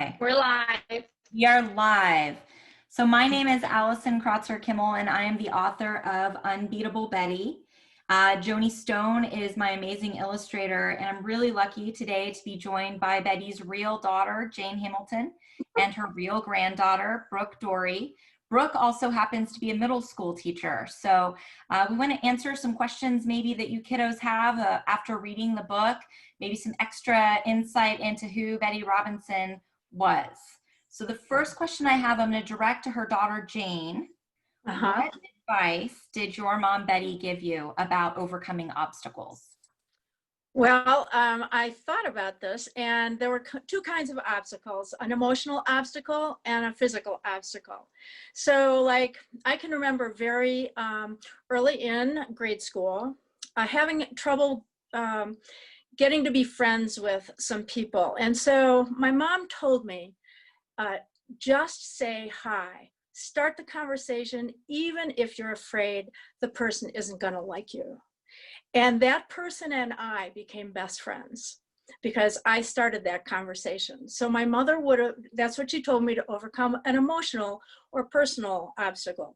Okay, We're live. we are live. So my name is Allison Crotzer Kimmel, and I am the author of Unbeatable Betty. Joni Stone is my amazing illustrator, and I'm really lucky today to be joined by Betty's real daughter, Jaine Hamilton, and her real granddaughter, Brook Dory. Brook also happens to be a middle school teacher. So we want to answer some questions maybe that you kiddos have after reading the book, maybe some extra insight into who Betty Robinson was. So the first question I have, I'm going to direct to her daughter, Jaine. What advice did your mom, Betty, give you about overcoming obstacles? Well, I thought about this, and there were two kinds of obstacles, an emotional obstacle and a physical obstacle. So like, I can remember very early in grade school, having trouble getting to be friends with some people. And so my mom told me, just say hi. Start the conversation, even if you're afraid the person isn't going to like you. And that person and I became best friends because I started that conversation. So my mother that's what she told me, to overcome an emotional or personal obstacle.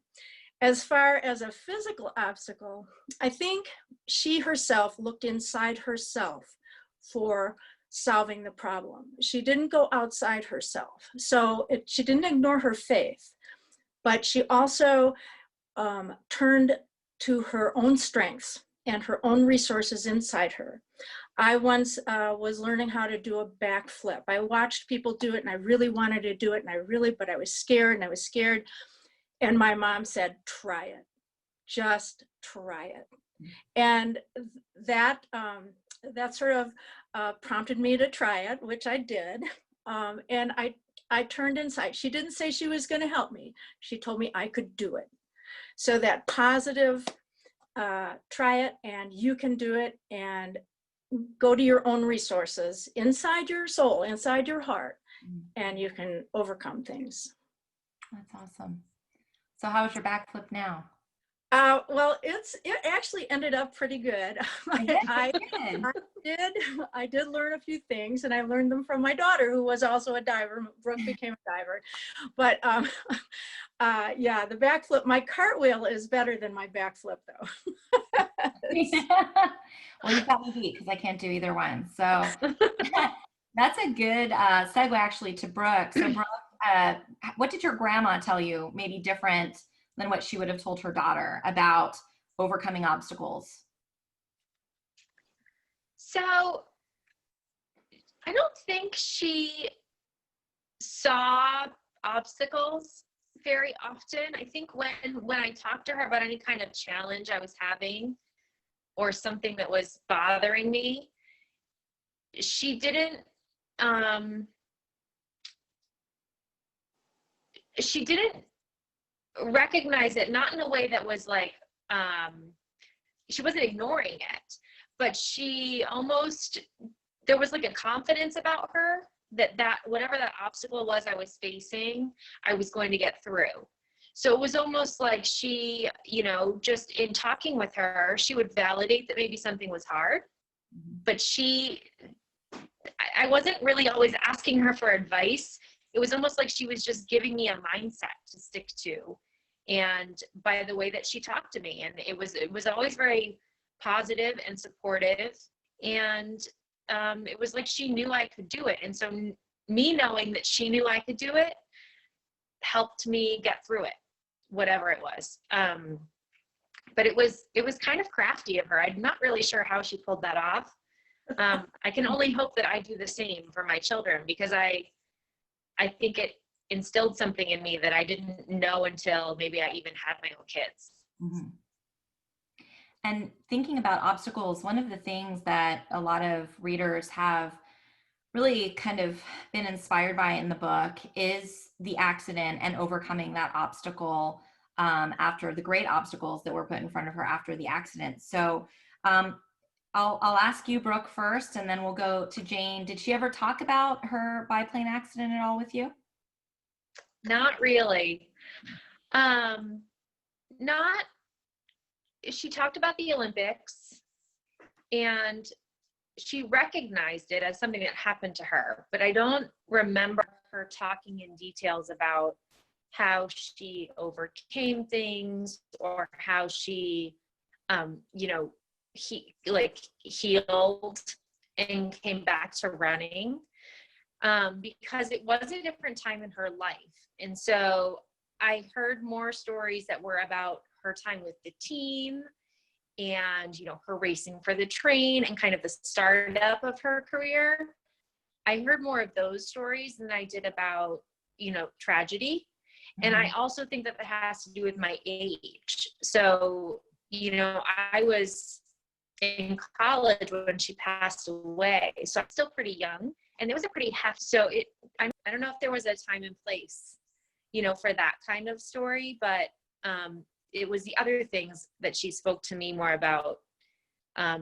As far as a physical obstacle, I think she herself looked inside herself for solving the problem. She didn't go outside herself. So she didn't ignore her faith, but she also turned to her own strengths and her own resources inside her. I once was learning how to do a backflip. I watched people do it and I really wanted to do it, but I was scared. And my mom said, try it, just try it. And that sort of prompted me to try it, which I did. And I turned inside. She didn't say she was going to help me. She told me I could do it. So that positive, try it and you can do it, and go to your own resources inside your soul, inside your heart, and you can overcome things. That's awesome. So how was your backflip now? Well, it actually ended up pretty good. I did learn a few things, and I learned them from my daughter, who was also a diver. Brook became a diver. But yeah, the backflip, my cartwheel is better than my backflip, though. Well, you've got me beat because I can't do either one. So that's a good segue actually to Brook. So Brook, what did your grandma tell you maybe different than what she would have told her daughter about overcoming obstacles? So I don't think she saw obstacles very often. I think when I talked to her about any kind of challenge I was having or something that was bothering me, she didn't recognize it, not in a way that was like, she wasn't ignoring it, but there was like a confidence about her that whatever that obstacle was I was facing, I was going to get through. So it was almost like she, just in talking with her, she would validate that maybe something was hard, but I wasn't really always asking her for advice. It was almost like she was just giving me a mindset to stick to, and by the way that she talked to me, and it was always very positive and supportive, and it was like she knew I could do it. And so me knowing that she knew I could do it helped me get through it, whatever it was. But it was kind of crafty of her. I'm not really sure how she pulled that off. I can only hope that I do the same for my children, because I think it instilled something in me that I didn't know until maybe I even had my own kids. Mm-hmm. And thinking about obstacles, one of the things that a lot of readers have really kind of been inspired by in the book is the accident and overcoming that obstacle after the great obstacles that were put in front of her after the accident. So I'll ask you, Brook, first, and then we'll go to Jaine. Did she ever talk about her biplane accident at all with you? Not really. She talked about the Olympics, and she recognized it as something that happened to her, but I don't remember her talking in details about how she overcame things, or how she, you know, healed and came back to running, because it was a different time in her life. And so I heard more stories that were about her time with the team, and, you know, her racing for the train and kind of the startup of her career. I heard more of those stories than I did about, you know, tragedy. And I also think that has to do with my age. So, you know, I was in college when she passed away, so I'm still pretty young, and it was a pretty hefty. So I don't know if there was a time and place, you know, for that kind of story, but it was the other things that she spoke to me more about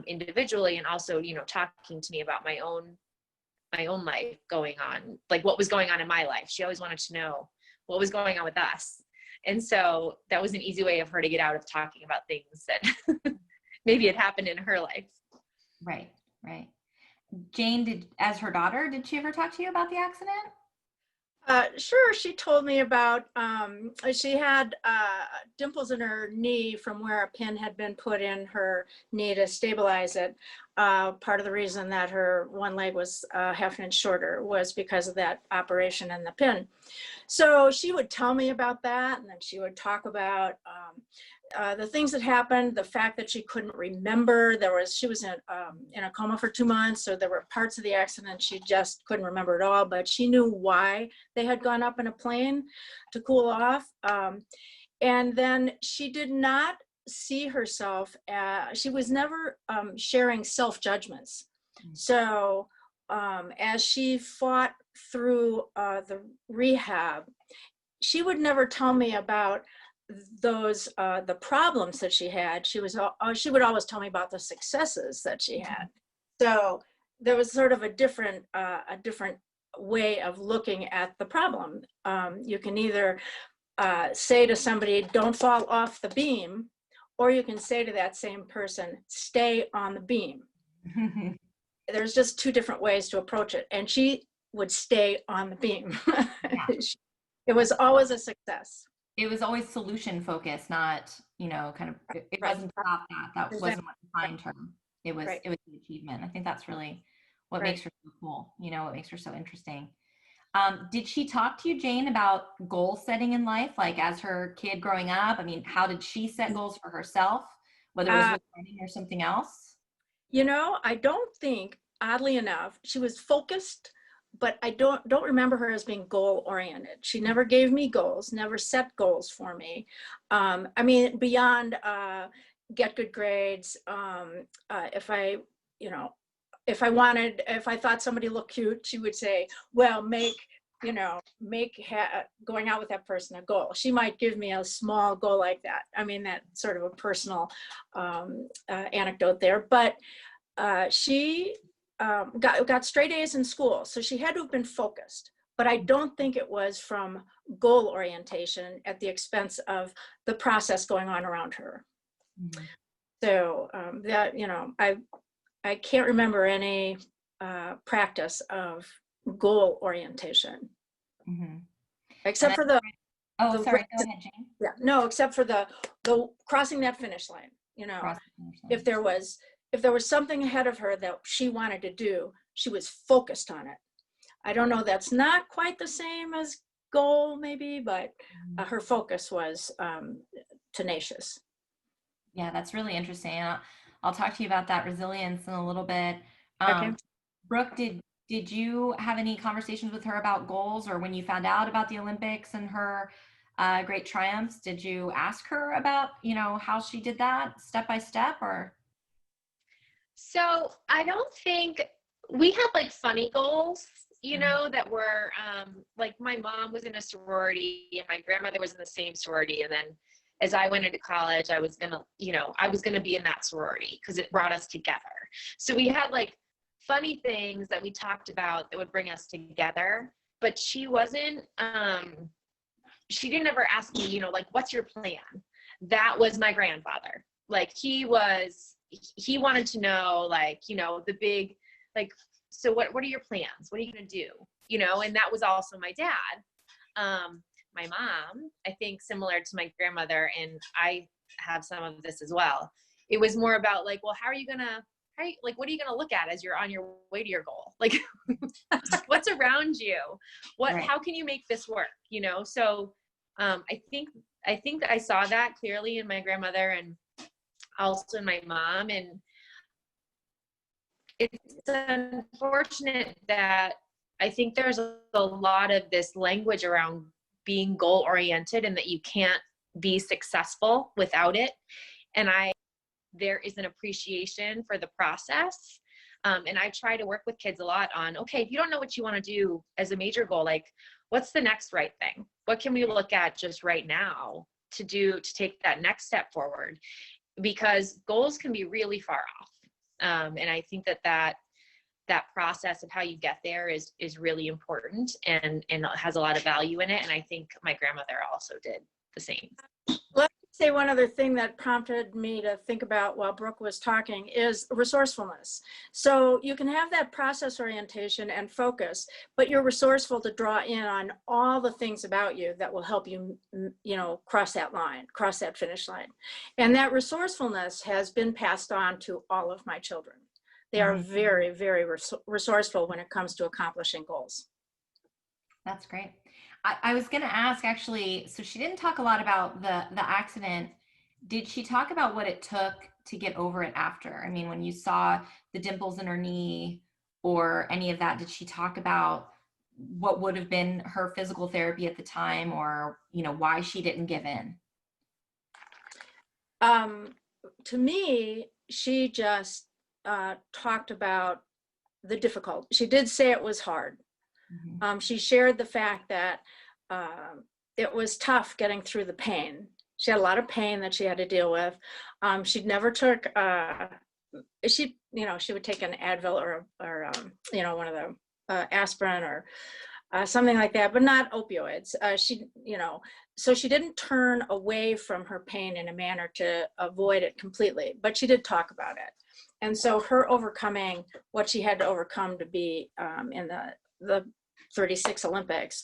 individually, and also, you know, talking to me about my own life going on, like what was going on in my life. She always wanted to know what was going on with us. And so that was an easy way of her to get out of talking about things that maybe had happened in her life. Right, right. Jaine, as her daughter, did she ever talk to you about the accident? Sure, she told me about, she had dimples in her knee from where a pin had been put in her knee to stabilize it. Part of the reason that her one leg was half an inch shorter was because of that operation and the pin. So she would tell me about that, and then she would talk about the things that happened, the fact that she couldn't remember. She was in a coma for 2 months, so there were parts of the accident she just couldn't remember at all, but she knew why they had gone up in a plane to cool off. And then she did not see herself, she was never sharing self-judgments. So as she fought through the rehab, she would never tell me about those the problems that she had. She would always tell me about the successes that she had. So there was sort of a different way of looking at the problem. You can either say to somebody, don't fall off the beam, or you can say to that same person, stay on the beam. There's just two different ways to approach it, and she would stay on the beam. Yeah. It was always a success. It was always solution focused, not, you know, kind of, it Right. wasn't about that. That wasn't what defined her. It was, it was the achievement. I think that's really what makes her so cool, you know, what makes her so interesting. Did she talk to you, Jaine, about goal setting in life? Like as her kid growing up, I mean, how did she set goals for herself, whether it was with running or something else? You know, I don't think, oddly enough, she was focused, but I don't remember her as being goal oriented. She never gave me goals, never set goals for me. I mean, beyond get good grades. If I thought somebody looked cute, she would say, well, make going out with that person a goal. She might give me a small goal like that. I mean, that's sort of a personal anecdote there, but she got straight A's in school. So she had to have been focused, but I don't think it was from goal orientation at the expense of the process going on around her. Mm-hmm. So that, you know, I can't remember any practice of goal orientation. Mm-hmm. Except for the, go ahead, Jaine. Yeah, no, except for the crossing that finish line, you know, if there was something ahead of her that she wanted to do, she was focused on it. I don't know, that's not quite the same as goal maybe, but her focus was tenacious. Yeah, that's really interesting. I'll talk to you about that resilience in a little bit. Okay. Brooke, did you have any conversations with her about goals, or when you found out about the Olympics and her great triumphs, did you ask her about, you know, how she did that step by step, or? So I don't think we had like funny goals, you know, that were like my mom was in a sorority and my grandmother was in the same sorority. And then as I went into college, I was gonna be in that sorority because it brought us together. So we had like funny things that we talked about that would bring us together, but she wasn't, she didn't ever ask me, you know, like, what's your plan? That was my grandfather. Like he wanted to know, like, you know, the big, like, so what are your plans? What are you going to do? you know, and that was also my dad. My mom, I think similar to my grandmother, and I have some of this as well. It was more about like, well, what are you gonna look at as you're on your way to your goal? Like, what's around you? Right. How can you make this work? You know? So, I think I saw that clearly in my grandmother and also in my mom. And it's unfortunate that I think there's a lot of this language around being goal oriented and that you can't be successful without it. And there is an appreciation for the process. And I try to work with kids a lot on, okay, if you don't know what you want to do as a major goal, like what's the next right thing? What can we look at just right now to take that next step forward? Because goals can be really far off. And I think that process of how you get there is really important and has a lot of value in it. And I think my grandmother also did the same. Let me say one other thing that prompted me to think about while Brooke was talking is resourcefulness. So you can have that process orientation and focus, but you're resourceful to draw in on all the things about you that will help you, you know, cross that finish line. And that resourcefulness has been passed on to all of my children. They are very, very resourceful when it comes to accomplishing goals. That's great. I was going to ask actually, so she didn't talk a lot about the accident. Did she talk about what it took to get over it after? I mean, when you saw the dimples in her knee or any of that, did she talk about what would have been her physical therapy at the time, or, you know, why she didn't give in? To me, she just talked about the difficult. She did say it was hard. She shared the fact that it was tough getting through the pain. She had a lot of pain that she had to deal with. She'd never took, she would take an Advil or one of the aspirin or something like that, but not opioids. So she didn't turn away from her pain in a manner to avoid it completely, but she did talk about it. And so her overcoming what she had to overcome to be in the 36 Olympics,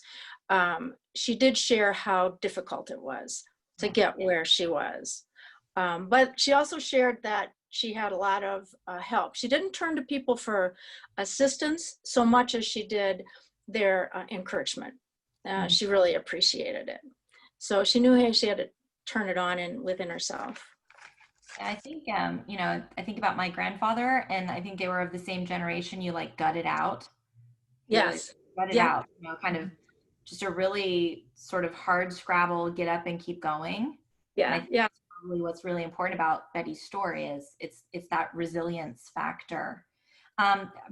she did share how difficult it was to get where she was. But she also shared that she had a lot of help. She didn't turn to people for assistance so much as she did their encouragement. She really appreciated it. So she knew how she had to turn it on within herself. I think, I think about my grandfather, and I think they were of the same generation. You like gut it out. Yes. Gut it out, kind of just a really sort of hard scrabble, get up and keep going. Yeah. That's probably what's really important about Betty's story is it's that resilience factor.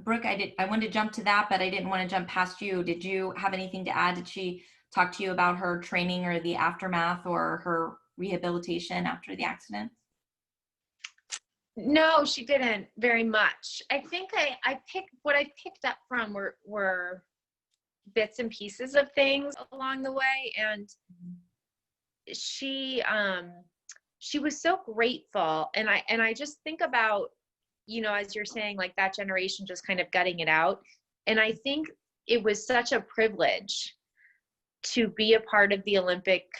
Brooke, I wanted to jump to that, but I didn't want to jump past you. Did you have anything to add? Did she talk to you about her training or the aftermath or her rehabilitation after the accident? No, she didn't very much. I think I picked up from were bits and pieces of things along the way. And she was so grateful. And I just think about, as you're saying, like that generation just kind of gutting it out. And I think it was such a privilege to be a part of the Olympic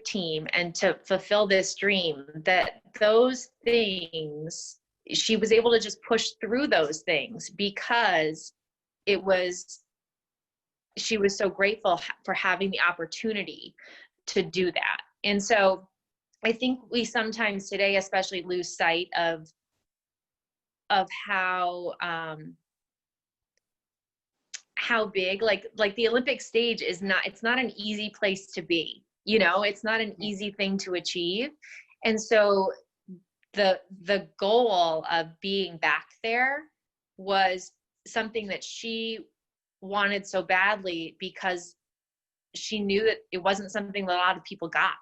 team and to fulfill this dream, that those things, she was able to just push through those things because she was so grateful for having the opportunity to do that. And so I think we sometimes today especially lose sight of how big, like the Olympic stage it's not an easy place to be. It's not an easy thing to achieve. And so the goal of being back there was something that she wanted so badly because she knew that it wasn't something that a lot of people got.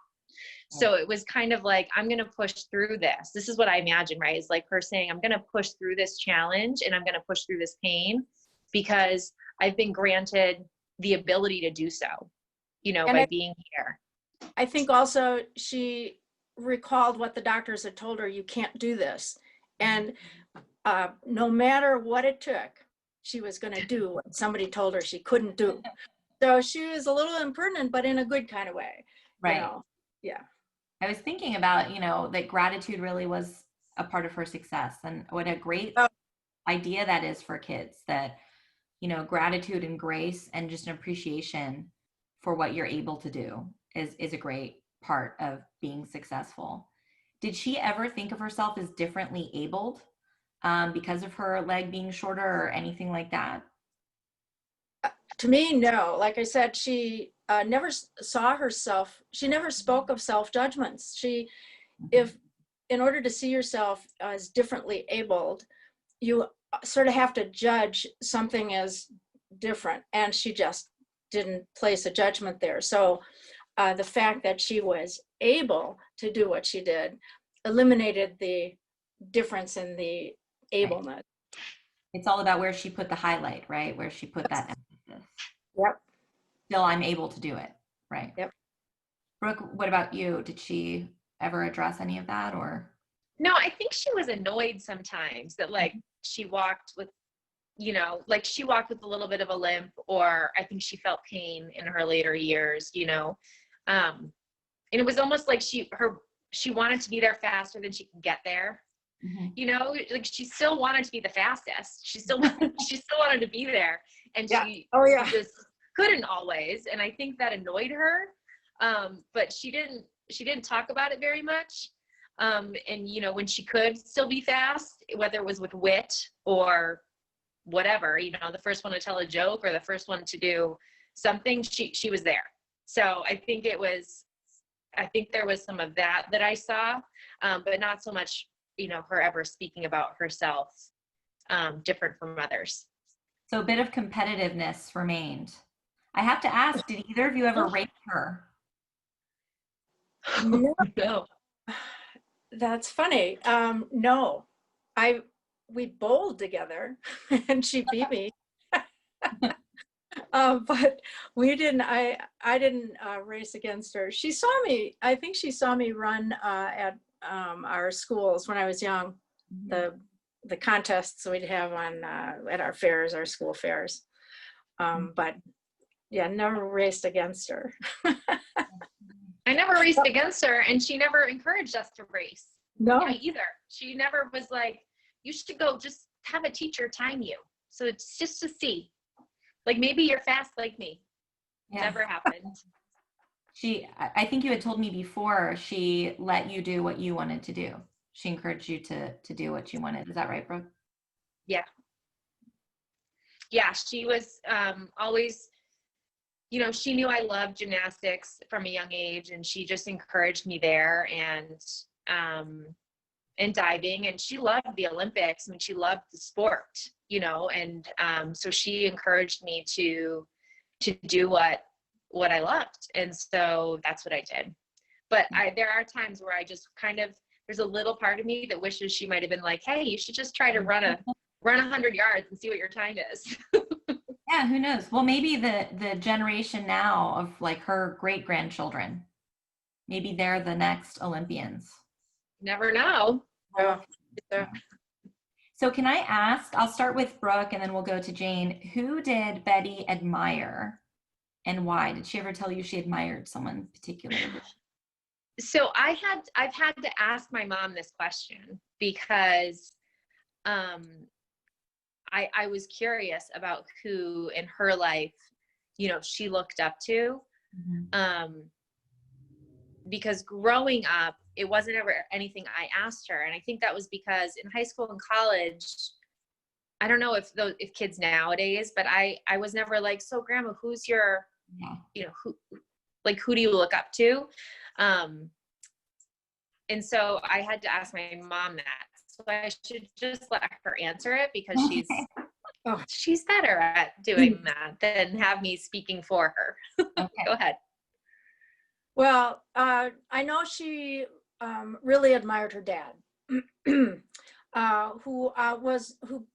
So it was kind of like, I'm going to push through this. This is what I imagine, right? It's like her saying, I'm going to push through this challenge and I'm going to push through this pain because I've been granted the ability to do so, by being here. I think also she recalled what the doctors had told her, you can't do this. And no matter what it took, she was going to do what somebody told her she couldn't do. So she was a little impertinent, but in a good kind of way. Right. You know? Yeah. I was thinking about, that gratitude really was a part of her success, and what a great idea that is for kids, that, gratitude and grace and just an appreciation for what you're able to do is a great part of being successful. Did she ever think of herself as differently abled because of her leg being shorter or anything like that? To me, no. Like I said, she never saw herself. She never spoke of self-judgments. If in order to see yourself as differently abled, you sort of have to judge something as different. And she just didn't place a judgment there. So the fact that she was able to do what she did eliminated the difference in the ableness. It's all about where she put the highlight, right? Where she put that emphasis. Yep. Still, I'm able to do it, right? Yep. Brooke, what about you? Did she ever address any of that, or? No, I think she was annoyed sometimes that like she walked with, she walked with a little bit of a limp, or I think she felt pain in her later years, and it was almost like she wanted to be there faster than she could get there. Like she still wanted to be the fastest. She still wanted to be there, and she just couldn't always. And I think that annoyed her. But she didn't talk about it very much. And when she could still be fast, whether it was with wit or whatever, the first one to tell a joke or the first one to do something, she was there. So I think there was some of that I saw, but not so much, her ever speaking about herself different from others. So a bit of competitiveness remained. I have to ask, did either of you ever rape her? No. That's funny. No, we bowled together and she beat me. But we didn't, I didn't race against her. She saw me, I think she saw me run at our schools when I was young, the contests we'd have on at our fairs, our school fairs. But yeah, never raced against her. I never raced against her, and she never encouraged us to race. No. Either. She never was like, you should go just have a teacher time you. So it's just to see. Like, maybe you're fast like me. Yeah. Never happened. I think you had told me before, she let you do what you wanted to do. She encouraged you to do what you wanted. Is that right, Brooke? Yeah. Yeah, she was always, she knew I loved gymnastics from a young age, and she just encouraged me there, and diving, and she loved the Olympics. I mean, she loved the sport, and so she encouraged me to do what I loved, and so that's what I did. But there are times where I just there's a little part of me that wishes she might have been like, hey, you should just try to run 100 yards and see what your time is. Yeah, who knows? Well, maybe the generation now of like her great grandchildren, maybe they're the next Olympians. Never know. Yeah. So can I ask, I'll start with Brooke and then we'll go to Jaine. Who did Betty admire and why? Did she ever tell you she admired someone particularly? So I've had to ask my mom this question because I was curious about who in her life, she looked up to. Mm-hmm. Because growing up, it wasn't ever anything I asked her. And I think that was because in high school and college, I don't know if kids nowadays, but I was never like, so grandma, who's your, who do you look up to? And so I had to ask my mom that. So I should just let her answer it because she's better at doing that than have me speaking for her. Okay. Go ahead. Well, I know she really admired her dad, who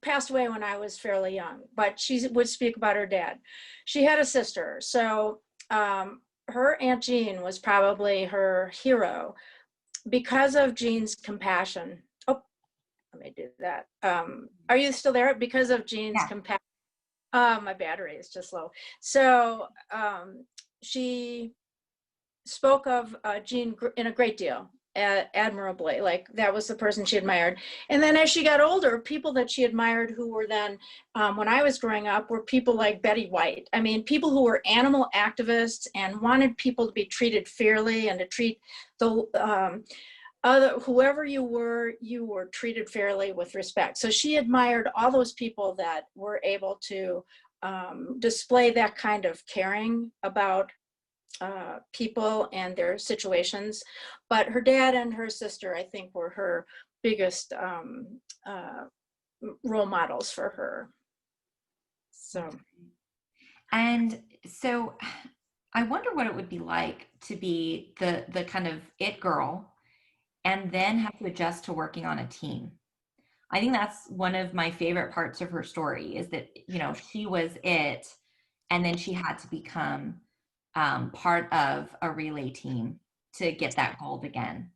passed away when I was fairly young, but she would speak about her dad. She had a sister, so her Aunt Jaine was probably her hero because of Jaine's compassion. Oh, let me do that. Are you still there? Because of Jaine's compassion My battery is just low. So she spoke of Jaine in a great deal, admirably. Like that was the person she admired. And then as she got older, people that she admired who were then, when I was growing up, were people like Betty White. I mean, people who were animal activists and wanted people to be treated fairly and to treat the whoever you were treated fairly with respect. So she admired all those people that were able to display that kind of caring about people and their situations. But her dad and her sister, I think, were her biggest role models for her. So. And so I wonder what it would be like to be the kind of it girl and then have to adjust to working on a team. I think that's one of my favorite parts of her story, is that, you know, she was it, and then she had to become part of a relay team to get that gold again.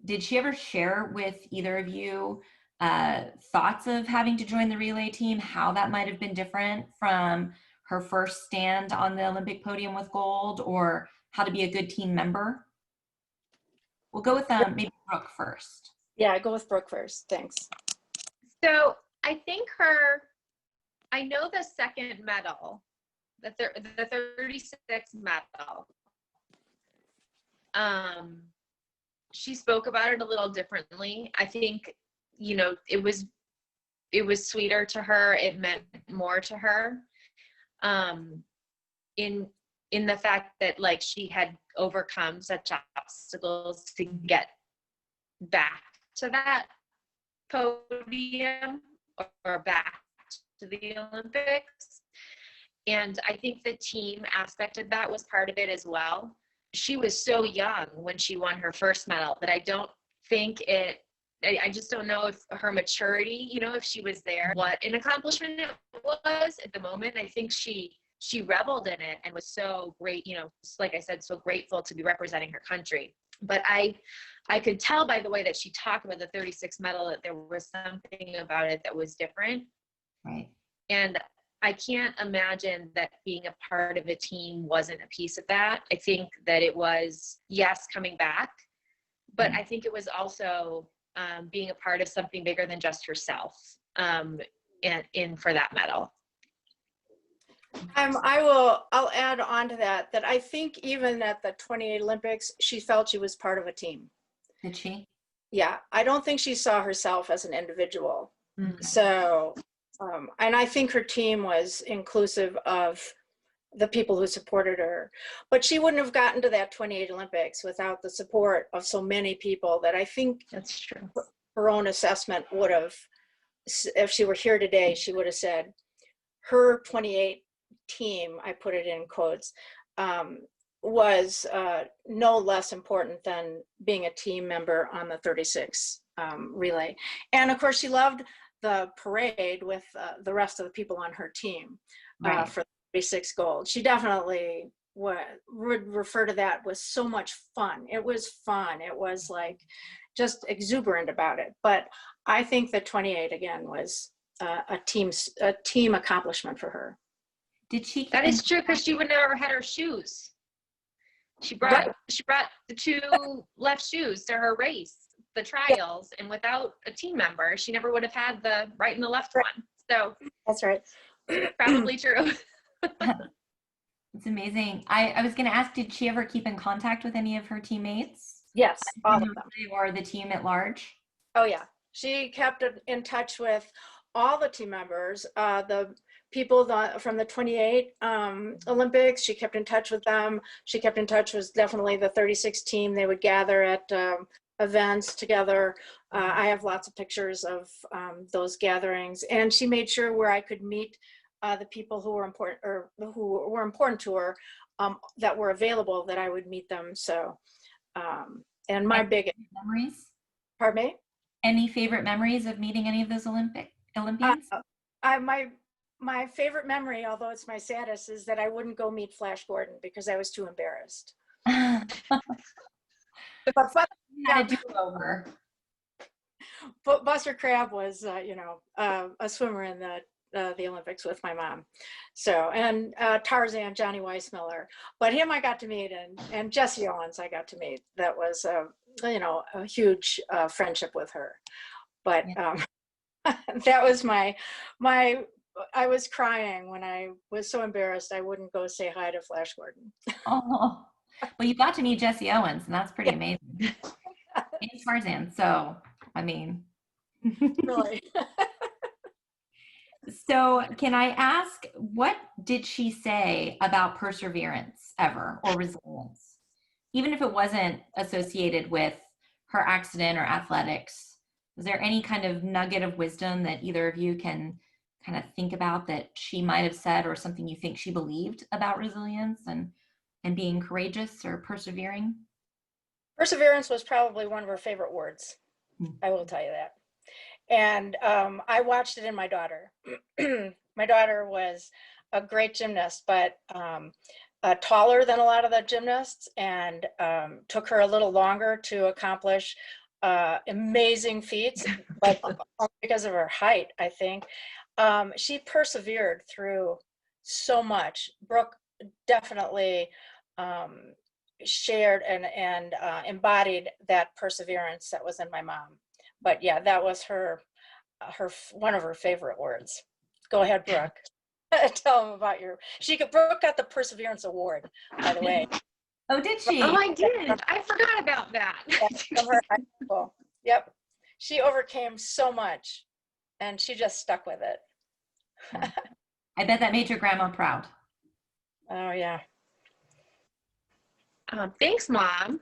Did she ever share with either of you thoughts of having to join the relay team, how that might have been different from her first stand on the Olympic podium with gold, or how to be a good team member? We'll go with maybe Brooke first. Yeah, go with Brooke first. Thanks. So I think I know the second medal, the 36 medal. She spoke about it a little differently. I think, you know, it was sweeter to her. It meant more to her. In the fact that, like, she had overcome such obstacles to get back to that podium or back to the Olympics. And I think the team aspect of that was part of it as well. She was so young when she won her first medal that I don't think I just don't know if her maturity, you know, if she was there, what an accomplishment it was at the moment. I think she reveled in it and was so great, you know, like I said, so grateful to be representing her country. But I could tell by the way that she talked about the 36 medal that there was something about it that was different. Right. And I can't imagine that being a part of a team wasn't a piece of that. I think that it was, yes, coming back, but I think it was also being a part of something bigger than just herself in for that medal. I'll add on to that I think even at the 28 Olympics, she felt she was part of a team. Did she? Yeah, I don't think she saw herself as an individual. Mm-hmm. So, and I think her team was inclusive of the people who supported her, but she wouldn't have gotten to that 28 Olympics without the support of so many people that I think that's true. Her own assessment would have, if she were here today, she would have said her 28 team, I put it in quotes, was no less important than being a team member on the 36 relay. And of course, she loved the parade with the rest of the people on her team for 36 gold. She definitely would refer to that with so much fun. It was fun. It was like just exuberant about it. But I think the 28 again was a team accomplishment for her. Did she? That is true, because she would never had her shoes. She brought the two left shoes to her race, the trials, and without a team member, she never would have had the right and the left one. So that's right. Probably true. It's amazing. I was going to ask, did she ever keep in contact with any of her teammates? Yes, all of them. Or the team at large? Oh yeah, she kept in touch with all the team members, the people from the 28 Olympics. She kept in touch with them. She kept in touch with definitely the 36 team. They would gather at events together. I have lots of pictures of those gatherings, and she made sure where I could meet the people who were important to her, that were available, that I would meet them. So, and my biggest memories. Pardon me? Any favorite memories of meeting any of those Olympians? My favorite memory, although it's my saddest, is that I wouldn't go meet Flash Gordon because I was too embarrassed. But Buster Crabbe was, a swimmer in the the Olympics with my mom. So, and Tarzan, Johnny Weissmuller, but him I got to meet, and Jesse Owens I got to meet. That was, a huge friendship with her. But that was my, I was crying when I was so embarrassed I wouldn't go say hi to Flash Gordon. Oh, well, you got to meet Jesse Owens, and that's pretty Yeah. amazing. And Tarzan, so, I mean. Really. So can I ask, what did she say about perseverance ever, or resilience? Even if it wasn't associated with her accident or athletics, is there any kind of nugget of wisdom that either of you can kind of think about that she might have said, or something you think she believed about resilience and being courageous or persevering? Perseverance was probably one of her favorite words. I will tell you that. And I watched it in my daughter. My daughter was a great gymnast, but taller than a lot of the gymnasts, and took her a little longer to accomplish amazing feats, but because of her height, I think. She persevered through so much. Brooke definitely shared and embodied that perseverance that was in my mom. But yeah, that was her one of her favorite words. Go ahead, Brooke. Tell them about Brooke got the Perseverance Award, by the way. Oh, did she? Oh, I did. I forgot about that. From her high school. Yep. She overcame so much, and she just stuck with it. I bet that made your grandma proud. Oh, yeah. Thanks, Mom.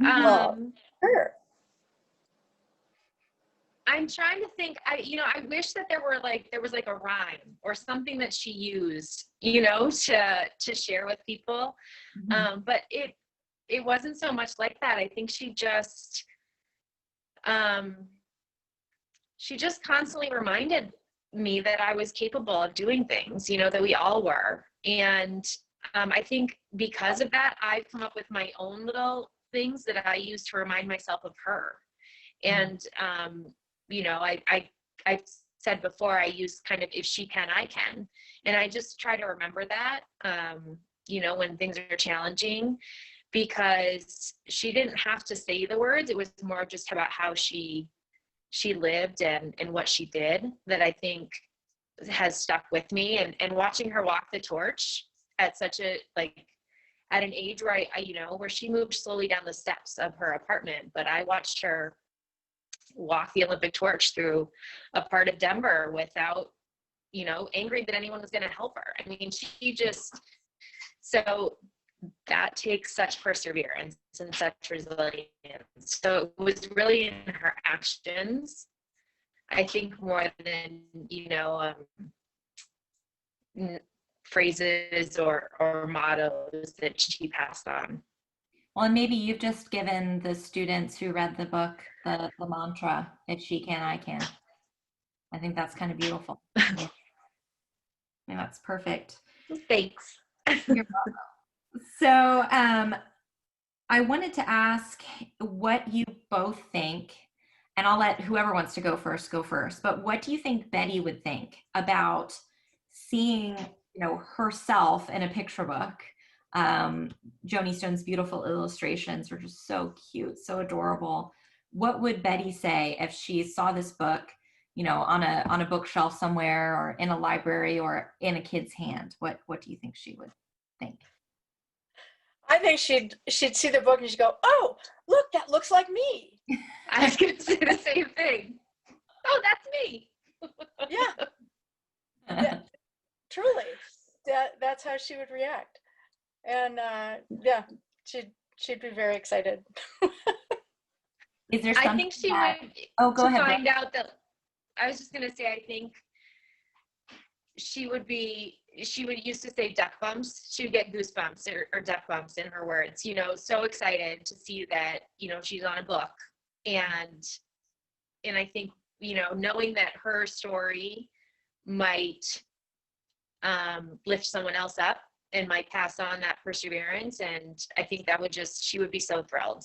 Well, sure. I'm trying to think. I wish that there was like a rhyme or something that she used, to share with people. But it wasn't so much like that. I think she just constantly reminded me that I was capable of doing things, that we all were. And I think because of that, I've come up with my own little things that I use to remind myself of her. And I've said before, I use kind of, if she can, I can. And I just try to remember that, when things are challenging, because she didn't have to say the words. It was more just about how she lived and what she did that I think has stuck with me. And watching her walk the torch at such a, at an age where where she moved slowly down the steps of her apartment, but I watched her walk the Olympic torch through a part of Denver without, angry that anyone was going to help her. I mean, so that takes such perseverance and such resilience. So it was really in her actions, I think, more than, phrases or mottos that she passed on. Well, and maybe you've just given the students who read the book the mantra, if she can, I can. I think that's kind of beautiful. Yeah. I mean, that's perfect. Thanks. You're welcome. So I wanted to ask what you both think, and I'll let whoever wants to go first, but what do you think Betty would think about seeing, herself in a picture book? Joni Stone's beautiful illustrations were just so cute, so adorable. What would Betty say if she saw this book, on a bookshelf somewhere, or in a library, or in a kid's hand? What do you think she would think? I think she'd see the book and she'd go, "Oh, look, that looks like me." I was going to say the same thing. Oh, that's me. Yeah. Yeah, truly, that's how she would react. And yeah, she'd be very excited. Is there something I think she would. Oh, go ahead. Find out that. I was just going to say, I think she would used to say duck bumps. She would get goosebumps or duck bumps in her words, so excited to see that, she's on a book. And I think, knowing that her story might lift someone else up and might pass on that perseverance. And I think that she would be so thrilled.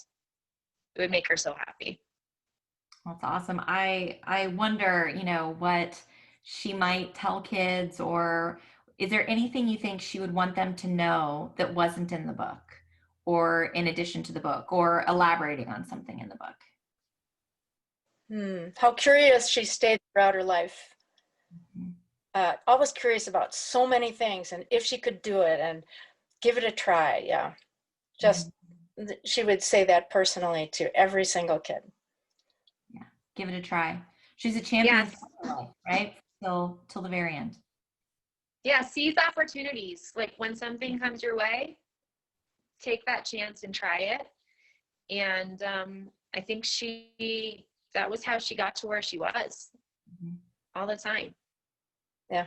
It would make her so happy. That's awesome. I wonder, what she might tell kids, or is there anything you think she would want them to know that wasn't in the book or in addition to the book or elaborating on something in the book? How curious she stayed throughout her life. Mhm. Always curious about so many things, and if she could do it and give it a try. Yeah, just she would say that personally to every single kid. Yeah, give it a try. She's a champion Yes. for her life, right? Till the very end. Yeah, seize opportunities. Like when something comes your way, take that chance and try it. And I think that was how she got to where she was all the time. Yeah,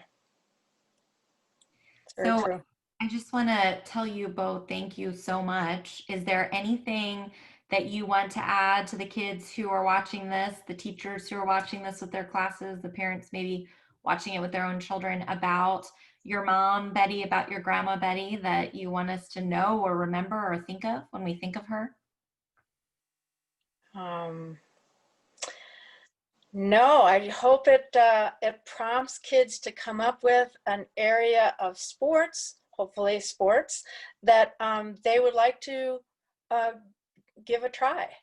it's very So true. I just want to tell you both, thank you so much. Is there anything that you want to add to the kids who are watching this, the teachers who are watching this with their classes, the parents maybe watching it with their own children, about your mom, Betty, about your grandma, Betty, that you want us to know or remember or think of when we think of her? No, I hope it prompts kids to come up with an area of sports, hopefully sports, that they would like to give a try.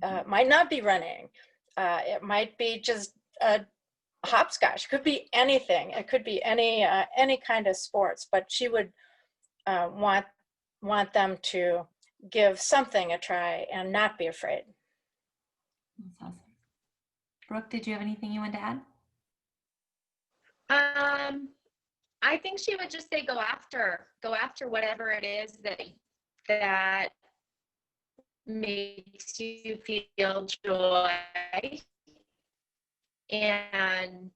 It might not be running. It might be just hopscotch. It could be anything. It could be any kind of sports. But she would want them to give something a try and not be afraid. That's awesome. Brooke, did you have anything you wanted to add? I think she would just say go after whatever it is that makes you feel joy, and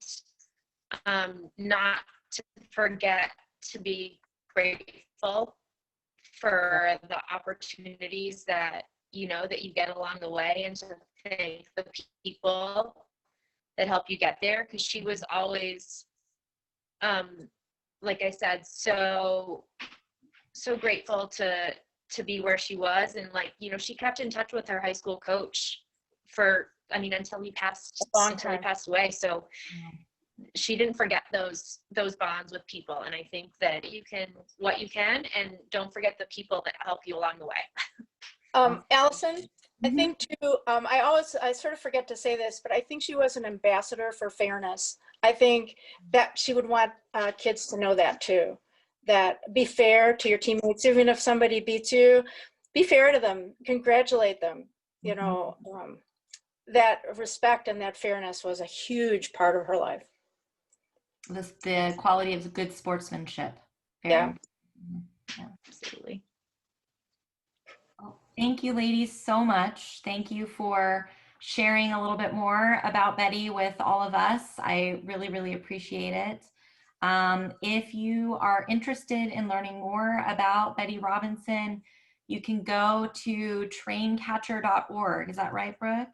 not to forget to be grateful for the opportunities that you get along the way, and to thank the people that help you get there, because she was always, like I said, so grateful to be where she was. And she kept in touch with her high school coach until he passed away. So she didn't forget those bonds with people. And I think that you can what you can, and don't forget the people that help you along the way. Allison, I think too, I sort of forget to say this, but I think she was an ambassador for fairness. I think that she would want kids to know that too, that be fair to your teammates. Even if somebody beats you, be fair to them, congratulate them. That respect and that fairness was a huge part of her life. The quality of good sportsmanship. Yeah. Absolutely. Well, thank you, ladies, so much. Thank you for sharing a little bit more about Betty with all of us. I really, really appreciate it. If you are interested in learning more about Betty Robinson, you can go to traincatcher.org. Is that right, Brooke?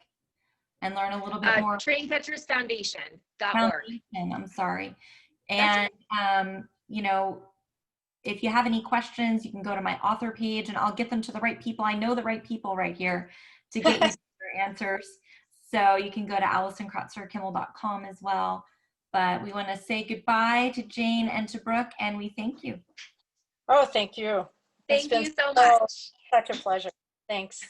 And learn a little bit more. Traincatchersfoundation.org. I'm sorry. And, if you have any questions, you can go to my author page and I'll get them to the right people. I know the right people right here to get you your answers. So you can go to AllisonCrotzerKimmel.com as well. But we want to say goodbye to Jaine and to Brooke, and we thank you. Oh, thank you. Thank you so much. Such a pleasure. Thanks.